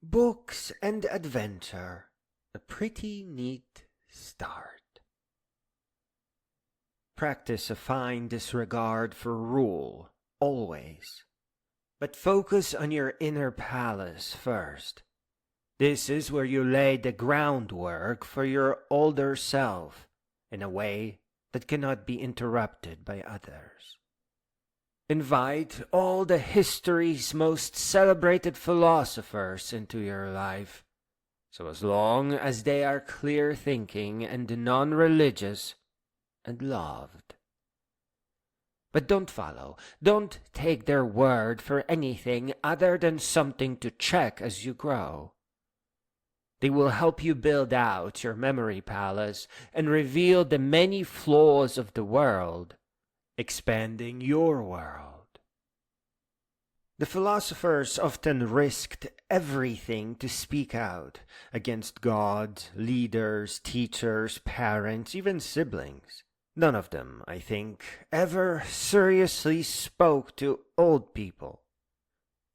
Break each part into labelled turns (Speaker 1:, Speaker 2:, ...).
Speaker 1: Books and adventure, a pretty neat start. Practice a fine disregard for rule, always. But focus on your inner palace first. This is where you lay the groundwork for your older self in a way that cannot be interrupted by others. Invite all the history's most celebrated philosophers into your life, so as long as they are clear-thinking and non-religious and loved. But don't follow, don't take their word for anything other than something to check as you grow. They will help you build out your memory palace and reveal the many flaws of the world, expanding your world. The philosophers often risked everything to speak out against gods, leaders, teachers, parents, even siblings. None of them, I think, ever seriously spoke to old people.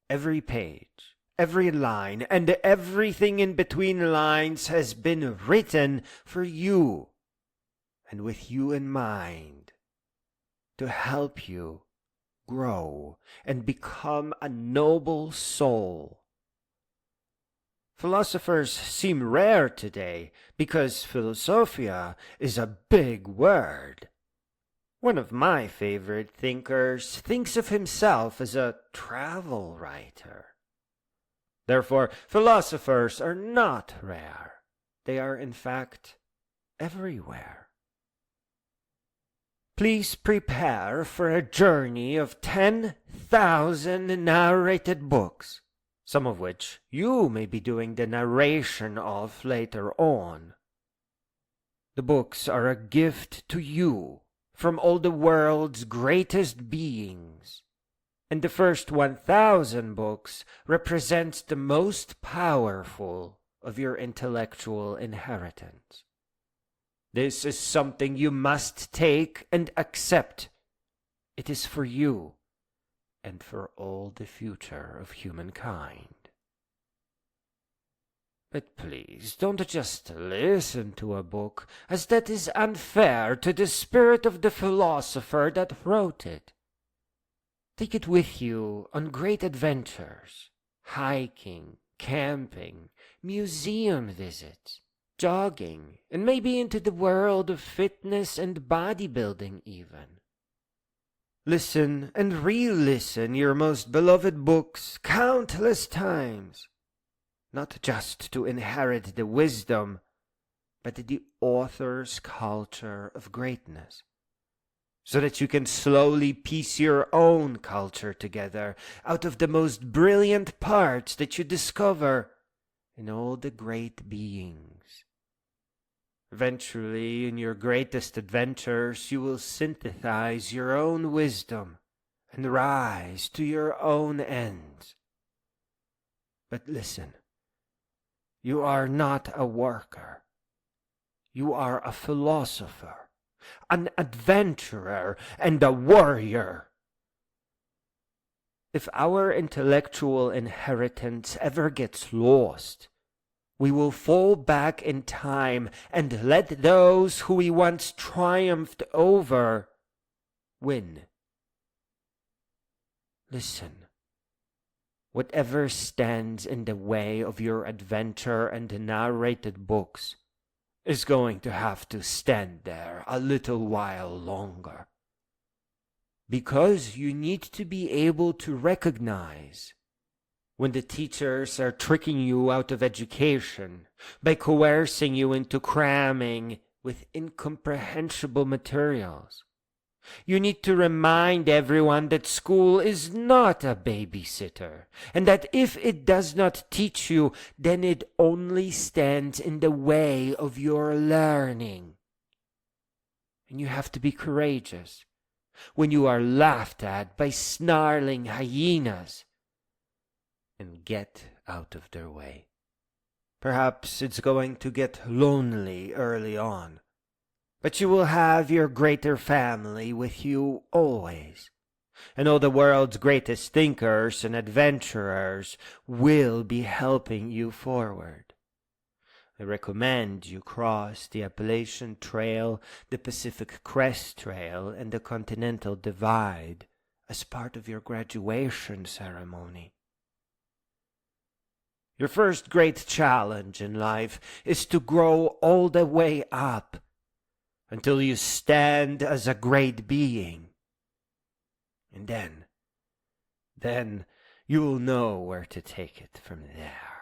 Speaker 1: Every page, every line, and everything in between lines has been written for you, and with you in mind, to help you grow and become a noble soul. Philosophers seem rare today because philosophia is a big word. One of my favorite thinkers thinks of himself as a travel writer. Therefore, philosophers are not rare. They are, in fact, everywhere. Please prepare for a journey of 10,000 narrated books, some of which you may be doing the narration of later on. The books are a gift to you from all the world's greatest beings, and the first 1,000 books represents the most powerful of your intellectual inheritance. This is something you must take and accept. It is for you and for all the future of humankind. But please don't just listen to a book, as that is unfair to the spirit of the philosopher that wrote it. Take it with you on great adventures, hiking, camping, museum visits, jogging, and maybe into the world of fitness and bodybuilding even. Listen and re-listen your most beloved books countless times, not just to inherit the wisdom, but the author's culture of greatness, so that you can slowly piece your own culture together out of the most brilliant parts that you discover in all the great beings. Eventually, in your greatest adventures, you will synthesize your own wisdom and rise to your own ends. But listen, you are not a worker. You are a philosopher, an adventurer, and a warrior. If our intellectual inheritance ever gets lost, we will fall back in time and let those who we once triumphed over win. Listen, whatever stands in the way of your adventure and narrated books is going to have to stand there a little while longer. Because you need to be able to recognize when the teachers are tricking you out of education by coercing you into cramming with incomprehensible materials. You need to remind everyone that school is not a babysitter, and that if it does not teach you, then it only stands in the way of your learning. And you have to be courageous when you are laughed at by snarling hyenas, and get out of their way. Perhaps it's going to get lonely early on, but you will have your greater family with you always, and all the world's greatest thinkers and adventurers will be helping you forward. I recommend you cross the Appalachian Trail, the Pacific Crest Trail, and the Continental Divide as part of your graduation ceremony. Your first great challenge in life is to grow all the way up until you stand as a great being. And then you'll know where to take it from there.